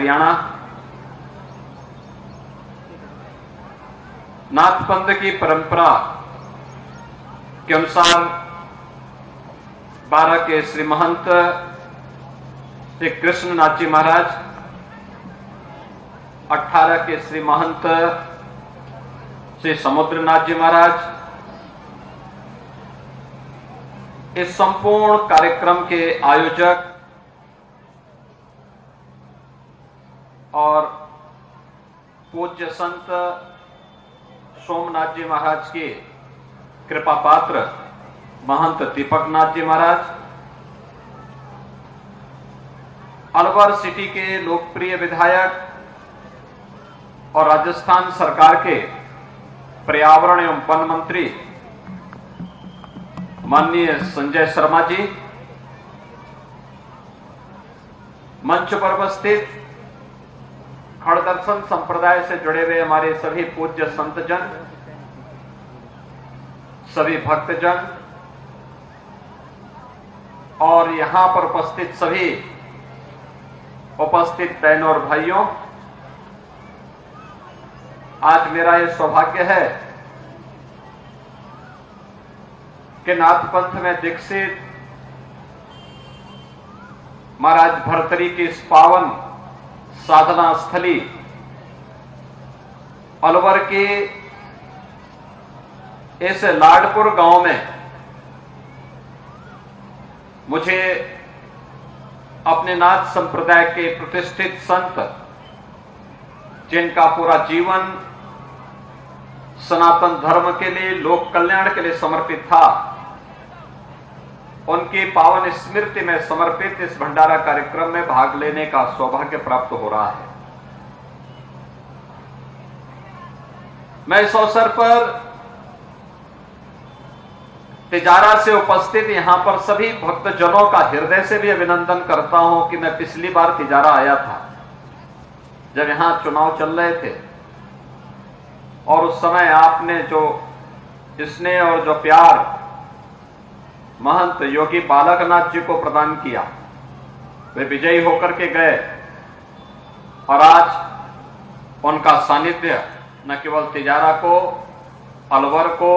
हरियाणा नाथपंथ की परंपरा के अनुसार 12 के श्री महंत श्री कृष्णनाथ जी महाराज, 18 के श्री महंत श्री समुद्रनाथ जी महाराज इस संपूर्ण कार्यक्रम के आयोजक और पूज्य संत सोमनाथ जी महाराज के कृपा पात्र महंत दीपकनाथ जी महाराज, अलवर सिटी के लोकप्रिय विधायक और राजस्थान सरकार के पर्यावरण एवं वन मंत्री माननीय संजय शर्मा जी, मंच पर उपस्थित खड़दर्शन संप्रदाय से जुड़े हुए हमारे सभी पूज्य संतजन, सभी भक्तजन और यहां पर उपस्थित सभी उपस्थित बहनों और भाइयों, आज मेरा यह सौभाग्य है कि नाथपंथ में दीक्षित महाराज भरतरी की इस पावन साधना स्थली अलवर के इस लाडपुर गांव में मुझे अपने नाथ संप्रदाय के प्रतिष्ठित संत, जिनका पूरा जीवन सनातन धर्म के लिए, लोक कल्याण के लिए समर्पित था, उनकी पावन स्मृति में समर्पित इस भंडारा कार्यक्रम में भाग लेने का सौभाग्य प्राप्त हो रहा है। मैं इस अवसर पर तिजारा से उपस्थित यहां पर सभी भक्तजनों का हृदय से भी अभिनंदन करता हूं कि मैं पिछली बार तिजारा आया था जब यहां चुनाव चल रहे थे, और उस समय आपने जो स्नेह और जो प्यार महंत योगी बालकनाथ जी को प्रदान किया, वे विजयी होकर के गए और आज उनका सानिध्य न केवल तिजारा को, अलवर को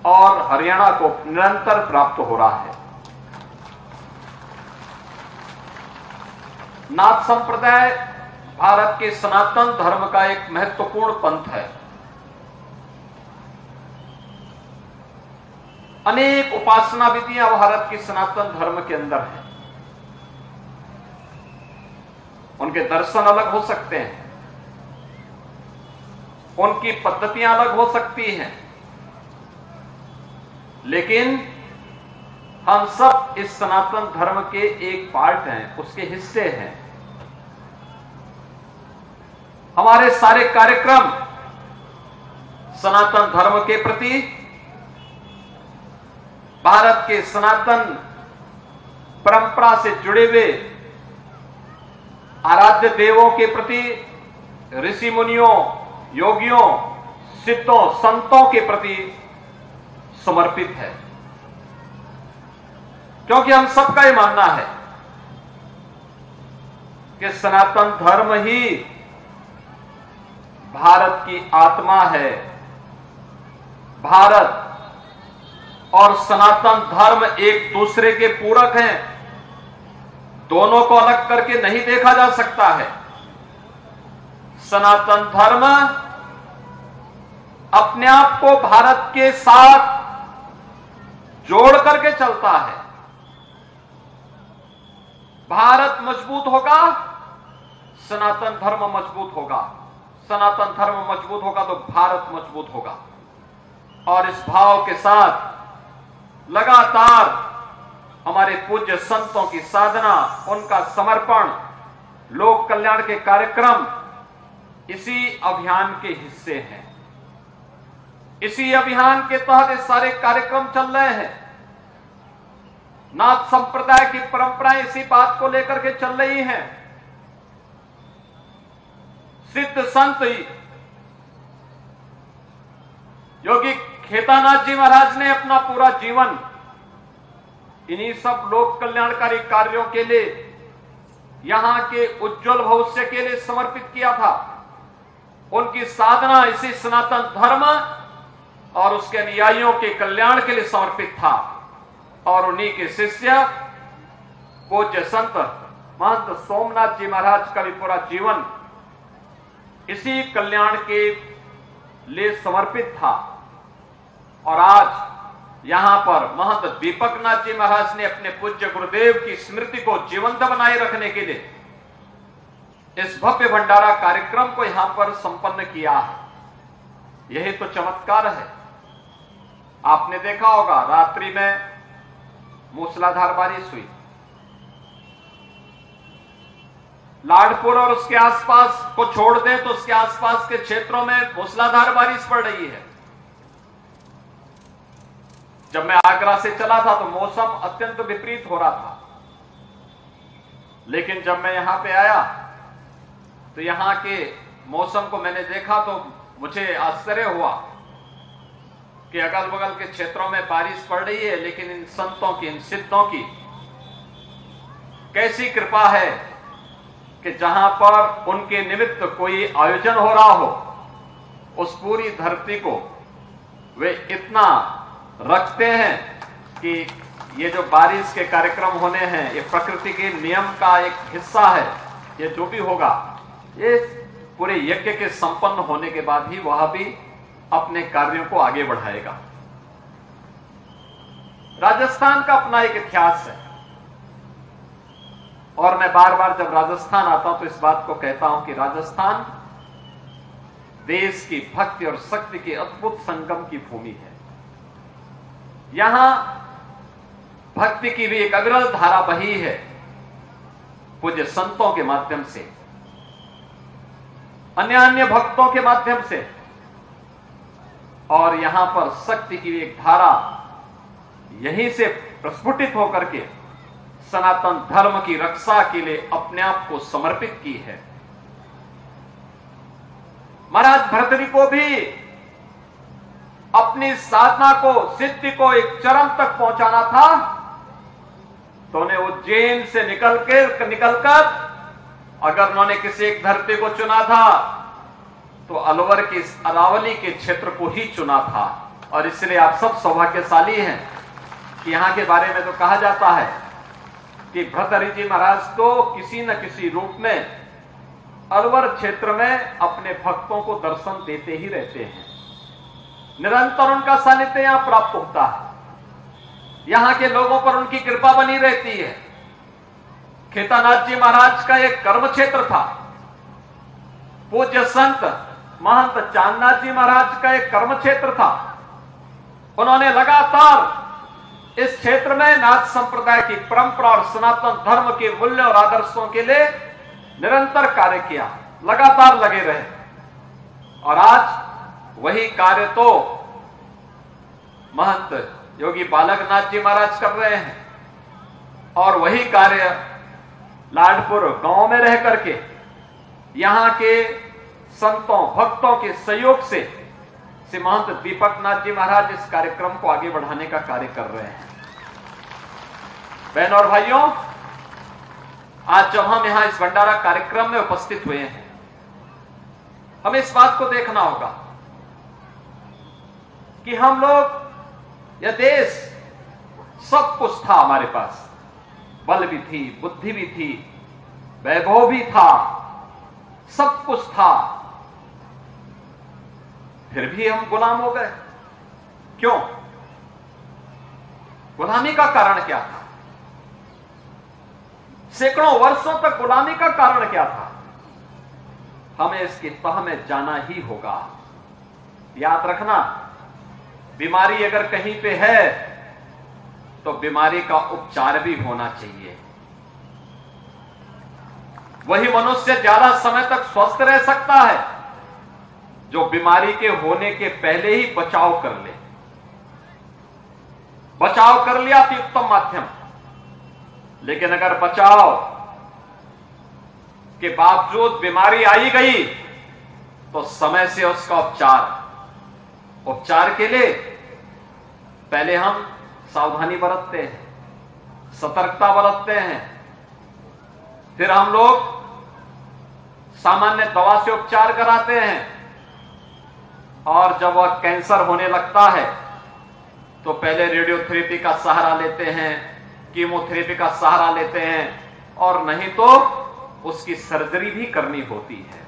और हरियाणा को निरंतर प्राप्त हो रहा है। नाथ संप्रदाय भारत के सनातन धर्म का एक महत्वपूर्ण पंथ है। अनेक उपासना विधियां भारत की सनातन धर्म के अंदर हैं। उनके दर्शन अलग हो सकते हैं, उनकी पद्धतियां अलग हो सकती हैं, लेकिन हम सब इस सनातन धर्म के एक पार्ट हैं, उसके हिस्से हैं। हमारे सारे कार्यक्रम सनातन धर्म के प्रति, भारत के सनातन परंपरा से जुड़े हुए आराध्य देवों के प्रति, ऋषि मुनियों, योगियों, सिद्धों, संतों के प्रति समर्पित है, क्योंकि हम सबका ये मानना है कि सनातन धर्म ही भारत की आत्मा है। भारत और सनातन धर्म एक दूसरे के पूरक हैं, दोनों को अलग करके नहीं देखा जा सकता है। सनातन धर्म अपने आप को भारत के साथ जोड़ करके चलता है। भारत मजबूत होगा, सनातन धर्म मजबूत होगा, सनातन धर्म मजबूत होगा तो भारत मजबूत होगा। और इस भाव के साथ लगातार हमारे पूज्य संतों की साधना, उनका समर्पण, लोक कल्याण के कार्यक्रम इसी अभियान के हिस्से हैं। इसी अभियान के तहत ये सारे कार्यक्रम चल रहे हैं। नाथ संप्रदाय की परंपराएं इसी बात को लेकर के चल रही हैं। सिद्ध संत योगी खेतानाथ जी महाराज ने अपना पूरा जीवन इन्हीं सब लोक कल्याणकारी कार्यों के लिए यहां के उज्जवल भविष्य के लिए समर्पित किया था। उनकी साधना इसी सनातन धर्म और उसके अनुयायियों के कल्याण के लिए समर्पित था। और उन्हीं के शिष्य पूज्य संत महंत सोमनाथ जी महाराज का भी पूरा जीवन इसी कल्याण के लिए समर्पित था। और आज यहां पर महंत दीपकनाथ जी महाराज ने अपने पूज्य गुरुदेव की स्मृति को जीवंत बनाए रखने के लिए इस भव्य भंडारा कार्यक्रम को यहां पर संपन्न किया है। यही तो चमत्कार है। आपने देखा होगा रात्रि में मूसलाधार बारिश हुई, लाडपुर और उसके आसपास को छोड़ दें तो उसके आसपास के क्षेत्रों में मूसलाधार बारिश पड़ रही है। जब मैं आगरा से चला था तो मौसम अत्यंत विपरीत हो रहा था, लेकिन जब मैं यहां पे आया तो यहां के मौसम को मैंने देखा तो मुझे आश्चर्य हुआ कि अगल बगल के क्षेत्रों में बारिश पड़ रही है, लेकिन इन संतों की, इन सिद्धों की कैसी कृपा है कि जहां पर उनके निमित्त कोई आयोजन हो रहा हो, उस पूरी धरती को वे इतना रखते हैं कि ये जो बारिश के कार्यक्रम होने हैं, ये प्रकृति के नियम का एक हिस्सा है। ये जो भी होगा, ये पूरे यज्ञ के संपन्न होने के बाद ही वह भी अपने कार्यों को आगे बढ़ाएगा। राजस्थान का अपना एक इतिहास है और मैं बार बार जब राजस्थान आता हूं तो इस बात को कहता हूं कि राजस्थान देश की भक्ति और शक्ति के अद्भुत संगम की भूमि है। यहां भक्ति की भी एक अविरल धारा बही है पूज्य संतों के माध्यम से, अन्य भक्तों के माध्यम से, और यहां पर शक्ति की एक धारा यहीं से प्रस्फुटित होकर के सनातन धर्म की रक्षा के लिए अपने आप को समर्पित की है। महाराज भर्तृहरि को भी अपनी साधना को, सिद्धि को एक चरम तक पहुंचाना था, तो उन्हें उज्जैन से निकलकर अगर उन्होंने किसी एक धरती को चुना था तो अलवर की अरावली के क्षेत्र को ही चुना था। और इसलिए आप सब सौभाग्यशाली हैं कि यहां के बारे में तो कहा जाता है कि भर्तृहरि जी महाराज तो किसी न किसी रूप में अलवर क्षेत्र में अपने भक्तों को दर्शन देते ही रहते हैं। निरंतर उनका सानिध्य यहां प्राप्त होता है, यहां के लोगों पर उनकी कृपा बनी रहती है। खेतानाथ जी महाराज का एक कर्म क्षेत्र था, पूज्य संत महंत चांदनाथ जी महाराज का एक कर्म क्षेत्र था। उन्होंने लगातार इस क्षेत्र में नाथ संप्रदाय की परंपरा और सनातन धर्म के मूल्य और आदर्शों के लिए निरंतर कार्य किया, लगातार लगे रहे। और आज वही कार्य तो महंत योगी बालकनाथ जी महाराज कर रहे हैं, और वही कार्य लाडपुर गांव में रह करके यहां के संतों भक्तों के सहयोग से श्री महंत दीपकनाथ जी महाराज इस कार्यक्रम को आगे बढ़ाने का कार्य कर रहे हैं। बहनों और भाइयों, आज जब हम यहां इस भंडारा कार्यक्रम में उपस्थित हुए हैं, हमें इस बात को देखना होगा कि हम लोग, यह देश, सब कुछ था हमारे पास, बल भी थी, बुद्धि भी थी, वैभव भी था, सब कुछ था, फिर भी हम गुलाम हो गए। क्यों? गुलामी का कारण क्या था? सैकड़ों वर्षों तक गुलामी का कारण क्या था? हमें इसकी तह में जाना ही होगा। याद रखना, बीमारी अगर कहीं पे है तो बीमारी का उपचार भी होना चाहिए। वही मनुष्य ज्यादा समय तक स्वस्थ रह सकता है जो बीमारी के होने के पहले ही बचाव कर ले। बचाव कर लिया तो उत्तम माध्यम, लेकिन अगर बचाव के बावजूद बीमारी आई गई तो समय से उसका उपचार के लिए पहले हम सावधानी बरतते हैं, सतर्कता बरतते हैं, फिर हम लोग सामान्य दवा से उपचार कराते हैं, और जब वह कैंसर होने लगता है तो पहले रेडियोथेरेपी का सहारा लेते हैं, कीमोथेरेपी का सहारा लेते हैं, और नहीं तो उसकी सर्जरी भी करनी होती है।